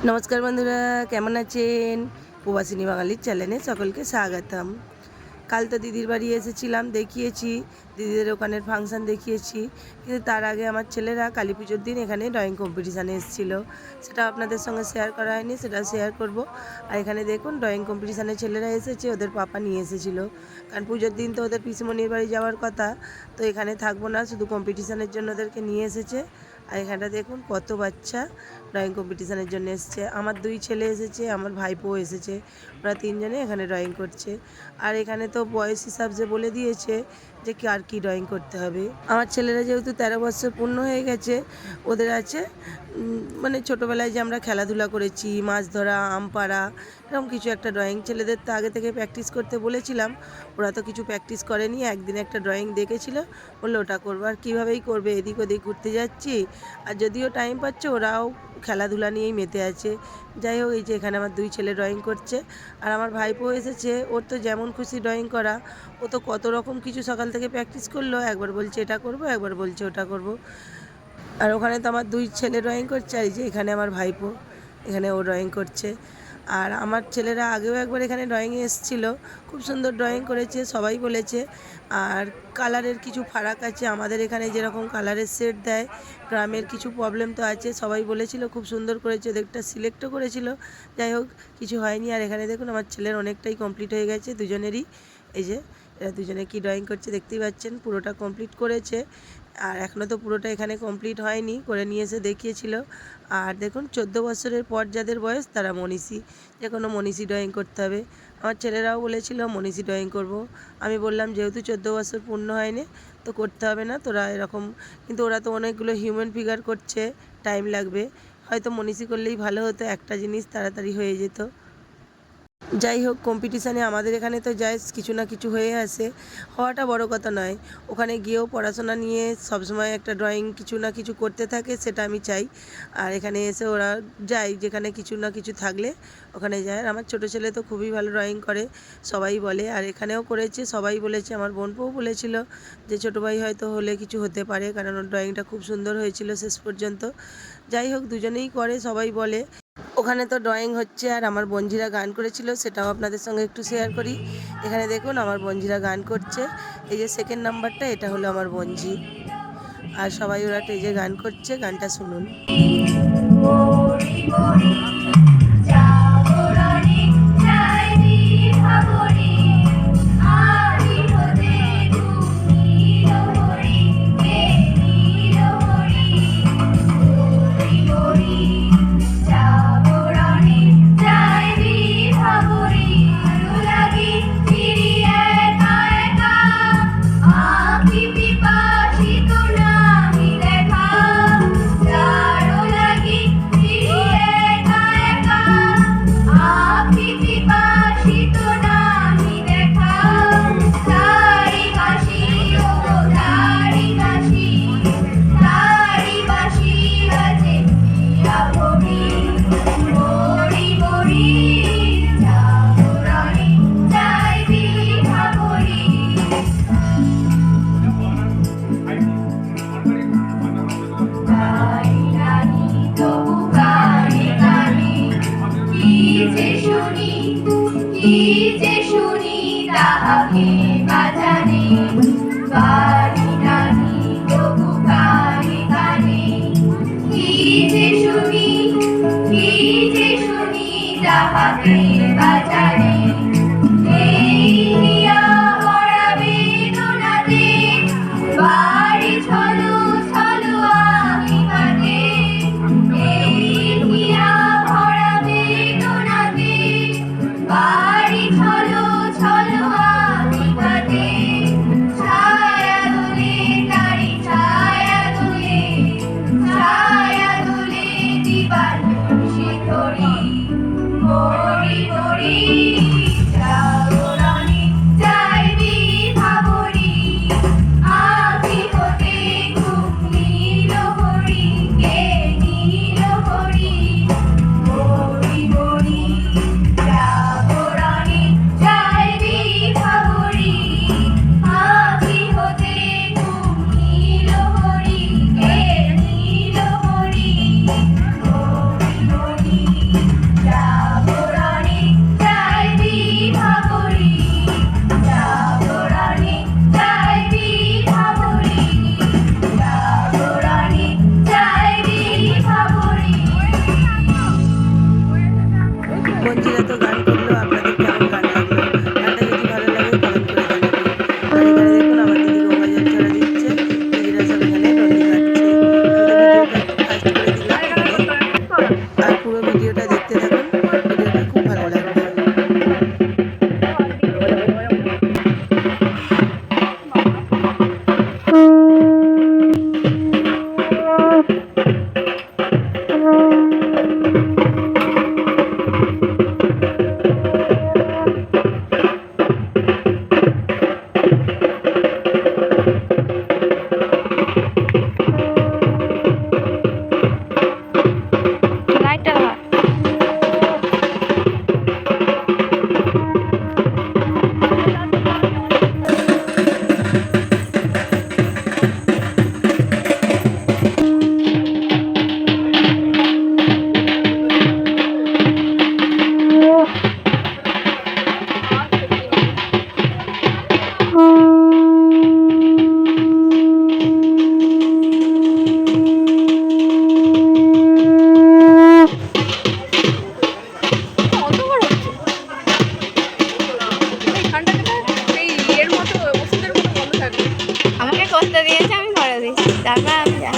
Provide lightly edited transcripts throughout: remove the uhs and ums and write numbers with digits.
নমস্কার বন্ধুরা, কেমন আছেন? প্রবাসিনী বাঙালির চ্যানেলে সকলকে স্বাগতম। কাল তো দিদির বাড়ি এসেছিলাম, দেখিয়েছি দিদিদের ওখানের ফাংশান দেখিয়েছি, কিন্তু তার আগে আমার ছেলেরা কালী পুজোর দিন এখানে ড্রয়িং কম্পিটিশানে এসেছিলো। সেটা আপনাদের সঙ্গে শেয়ার করা হয়নি, সেটা শেয়ার করব। আর এখানে দেখুন ড্রয়িং কম্পিটিশানে ছেলেরা এসেছে, ওদের পাপা নিয়ে এসেছিলো, কারণ পুজোর দিন তো ওদের পিসিমণির বাড়ি যাওয়ার কথা, তো এখানে থাকবো না, শুধু কম্পিটিশানের জন্য ওদেরকে নিয়ে এসেছে। আর এখানটা দেখুন কত বাচ্চা ড্রয়িং কম্পিটিশানের জন্য এসেছে। আমার 2 ছেলে এসেছে, আমার ভাইপোও এসেছে, ওরা 3 জনে এখানে ড্রয়িং করছে। আর এখানে তো বয়স হিসাব যে বলে দিয়েছে যে কার কী ড্রয়িং করতে হবে। আমার ছেলেরা যেহেতু 13 বছর পূর্ণ হয়ে গেছে, ওদের আছে মানে ছোটোবেলায় যে আমরা খেলাধুলা করেছি, মাছ ধরা, আম পাড়া, এরকম কিছু একটা ড্রয়িং। ছেলেদের তো আগে থেকে প্র্যাকটিস করতে বলেছিলাম, ওরা তো কিছু প্র্যাকটিস করেনি। একদিন একটা ড্রয়িং দেখেছিল, বললো ওটা করবো। আর কীভাবেই করবে, এদিক ওদিক ঘুরতে যাচ্ছি, আর যদিও টাইম পাচ্ছে ওরাও খেলাধুলা নিয়েই মেতে আছে। যাই হোক, এই যে এখানে আমার 2 ছেলে ড্রয়িং করছে, আর আমার ভাইপো এসেছে। ওর তো যেমন খুশি ড্রয়িং করা, ও তো কত রকম কিছু সকাল থেকে প্র্যাকটিস করলো, একবার বলছে এটা করব, একবার বলছে ওটা করব। আর ওখানে তো আমার 2 ছেলে ড্রয়িং করছে, আর এই যে এখানে আমার ভাইপো, এখানে ও ড্রয়িং করছে। আর আমার ছেলেরা আগেও একবার এখানে ড্রয়িংয়ে এসেছিলো, খুব সুন্দর ড্রয়িং করেছে, সবাই বলেছে। আর কালারের কিছু ফারাক আছে, আমাদের এখানে যেরকম কালারের সেট দেয়, গ্রামের কিছু প্রবলেম তো আছে। সবাই বলেছিল খুব সুন্দর করেছে, ওদেরটা সিলেক্টও করেছিল, যাই হোক কিছু হয়নি। আর এখানে দেখুন আমার ছেলের অনেকটাই কমপ্লিট হয়ে গেছে দুজনেরই। এই যে এরা দুজনে কি ড্রয়িং করছে দেখতেই পাচ্ছেন, পুরোটা কমপ্লিট করেছে। আর এখনও তো পুরোটা এখানে কমপ্লিট হয়নি, করে নিয়ে এসে দেখিয়েছিল। আর দেখুন 14 বছরের পর যাদের বয়স তারা মনীষী, যে কোনো মনীষী ড্রয়িং করতে হবে। আমার ছেলেরাও বলেছিল মনীষী ড্রয়িং করব। আমি বললাম যেহেতু 14 বছর পূর্ণ হয়নি তো করতে হবে না, তোরা এরকম। কিন্তু ওরা তো অনেকগুলো হিউম্যান ফিগার করছে, টাইম লাগবে। হয়তো মনীষী করলেই ভালো হতো, একটা জিনিস তাড়াতাড়ি হয়ে যেত। যাই হোক, কম্পিটিশানে আমাদের এখানে তো যায় কিছু না কিছু হয়ে আসে, হওয়াটা বড় কথা নয়। ওখানে গিয়েও পড়াশোনা নিয়ে সবসময় একটা ড্রয়িং কিছু না কিছু করতে থাকে, সেটা আমি চাই। আর এখানে এসে ওরা যায়, যেখানে কিছু না কিছু থাকলে ওখানে যায়। আর আমার ছোটো ছেলে তো খুবই ভালো ড্রয়িং করে, সবাই বলে। আর এখানেও করেছে, সবাই বলেছে, আমার বোনপোও বলেছিল যে ছোটো ভাই হয়তো হলে কিছু হতে পারে, কারণ ওর ড্রয়িংটা খুব সুন্দর হয়েছিল শেষ পর্যন্ত। যাই হোক, দুজনেই করে, সবাই বলে। ওখানে তো ড্রয়িং হচ্ছে, আর আমার বোনঝিরা গান করেছিল, সেটাও আপনাদের সঙ্গে একটু শেয়ার করি। এখানে দেখুন আমার বোনঝিরা গান করছে, এই যে সেকেন্ড নাম্বারটা, এটা হলো আমার বোনঝি। আর সবাই ওরা স্টেজে গান করছে, গানটা শুনুন। তাহাকে বাজারে বাড়ি নাহি তবু কানে কানে কি যে শুনি তাহাকে বাজারে এই হিয়া ভরা বেদনাতে বাড়ি ছলো ছলো আমি কাঁদে এই হিয়া ভরা বেদনাতে বাড়ি ছলো ছলো আমি কাঁদে ছায়া দুলে তারি ছায়া দুলে দিবার শিখরি মরি মরি মঞ্জিরা তো গান করলো, আপনাদের কেমন গান লাগলো? গানটা যদি ভালো লাগে কমেন্ট করে জানাবেন। আর এখানে দেখুন আমার দিদি গঙ্গা জল চড়া দিচ্ছে, দিদিরা সব এখানে ডন্ডি কাটছে। আমি তো ভিডিওটা একটু ফাস্ট করে দিলাম এখানে, আর পুরো ভিডিওটা দেখতে থাকুন, ভিডিওটা খুব ভালো লাগবে। আমাকে করতে দিয়েছে, আমি করে দিয়েছি, তারপর আমি যাই।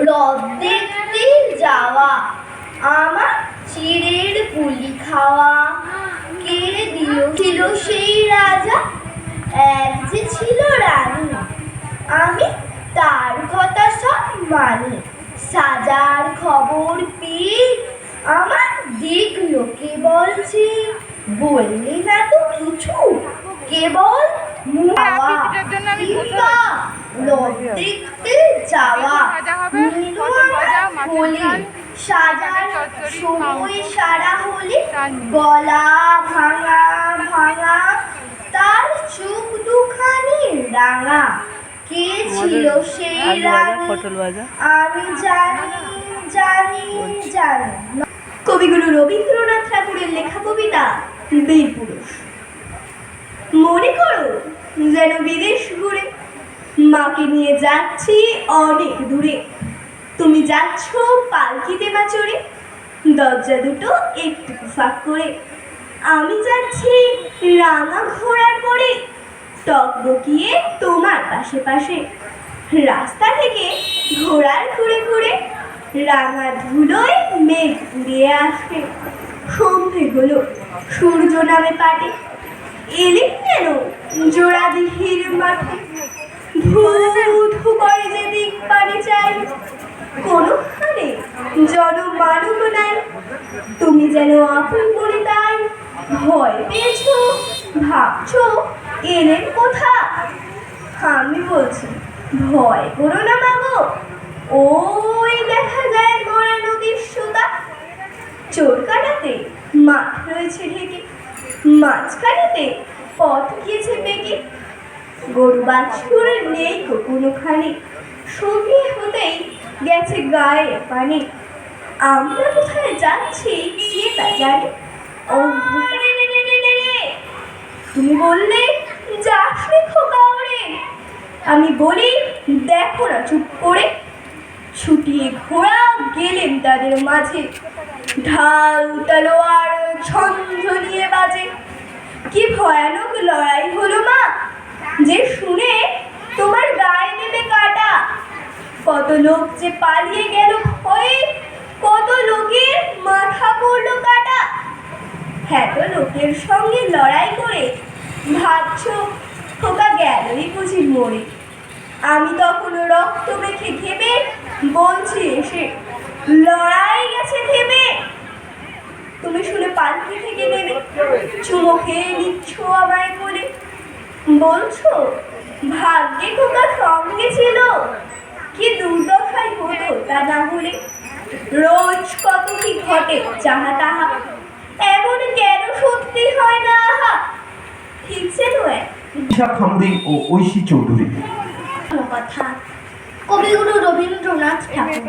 রথ দেখতে যাওয়া, আমার চিড়ের পুলি খাওয়া, কে দিয়েছিল সেই রাজা, এক যে ছিল রানী, আমি তার কথা সব মানি। সাজার খবর পেয়ে আমার দেখলো কে বলছে, বললে না তো কিছু, কেবল দেখতে যাওয়া, সাজার সময় সারা হলে গলা ভাঙা ভাঙা, তার চোখ দুখানি রাঙা, কে ছিল সেই রানী, আমি জানি জানি জানি। কবিগুরু রবীন্দ্রনাথ ঠাকুরের লেখা কবিতা বীরপুরুষ। মনে করো যেন বিদেশ ঘুরে মাকে নিয়ে যাচ্ছি অনেক দূরে, তুমি যাচ্ছ পালকিতে বা চড়ে, দরজা দুটো একটু ফাঁক করে, আমি যাচ্ছি রাঙা ঘোড়ার পরে, টকবকিয়ে তোমার পাশে পাশে, রাস্তা থেকে ঘোড়ার ঘুরে ঘুরে রাঙা ধুলোয় মেঘ উড়িয়ে আসবে। সন্ধে হলো সূর্য নামে পাটে, এলে কেন জোড়া দিঘির মাঠে, ধু ধু করে যে দিক পানে চাই, কোনোখানে জনমানব নাই, তুমি যেন আপন করে তাই, ভয় পেয়েছো ভাবছো এলেন কোথা, আমি বলছি ভয় করো না মাগো, ওই দেখা যায় মরা নদীর সুতা, চোর কাটাতে মাঠ রয়েছে ঢেকে, মাঝখানেতে পথ গিয়েছে বেগে, গরু বাছুর নেই কোনোখানে, সঙ্গে হতেই গেছে গায়ে পানি, আমরা কোথায় যাচ্ছি কে তা জানে, তুমি বললে যাস রে খোকা ওরে, আমি বলি দেখো না চুপ করে, ছুটিয়ে ঘোড়া গেলেন তাদের মাঝে, ঢাল তলোয়ার ঝনঝনিয়ে বাজে, কি ভয়ানক লড়াই হলো মা, যে শুনে তোমার গায়ে দেবে কাটা, কত লোক যে পালিয়ে গেল ভয়ে, কত লোকের মাথা পড়লো কাটা, এত লোকের সঙ্গে লড়াই করে ভাবছো খোকা গেলই বুঝি মরে, আমি তখন রক্ত মেখে ঘেমে বলছি এসে, লড়াই গেছে থেমে। তুমি শুনে পালকি থেকে নেমে চুমো খেয়ে নিচ্ছ আমায় বলে, বলছো ভাগ্যে খোকা সঙ্গে ছিল, কি দুর্দশাই হতো তা না হলে। রোজ কত কি ঘটে যাহা তাহা, এমন কেন সত্যি হয় না আহা। ঠিক যেন এক ঈশা খামরুই ও ঐশী চৌধুরী। কথা কবিগুরু রবীন্দ্রনাথ ঠাকুর।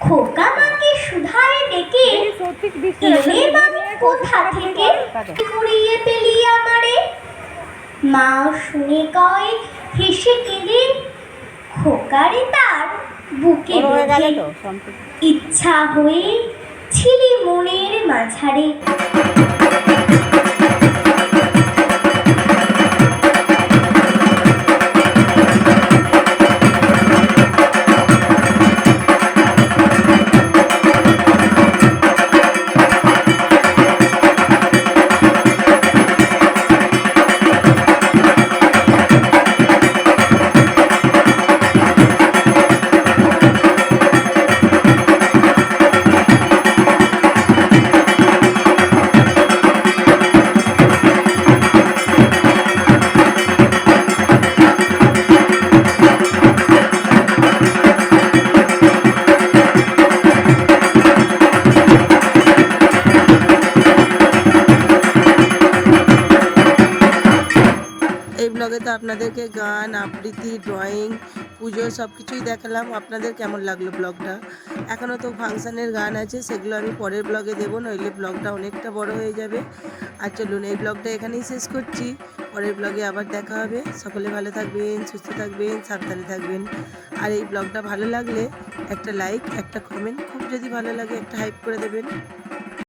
খোকা মাকে সুধায় ডেকে এলে আমি কোথা থেকে, ঘুরিয়ে পেলি আমারে। মা শুনে কয় হেসে কেঁদে, খোকারে তার বুকে বেঁধে ইচ্ছা হয়ে ছিলি মনের মাঝারে। এই ব্লগে তো আপনাদেরকে গান, আবৃত্তি, ড্রয়িং, পুজো সব কিছুই দেখালাম। আপনাদের কেমন লাগলো ব্লগটা? এখনও তো ফাংশানের গান আছে, সেগুলো আমি পরের ব্লগে দেবো, নইলে ব্লগটা অনেকটা বড় হয়ে যাবে। আর চলুন এই ব্লগটা এখানেই শেষ করছি, পরের ব্লগে আবার দেখা হবে। সকলে ভালো থাকবেন, সুস্থ থাকবেন, সাবধানে থাকবেন। আর এই ব্লগটা ভালো লাগলে একটা লাইক, একটা কমেন্ট, খুব যদি ভালো লাগে একটা হাইপ করে দেবেন।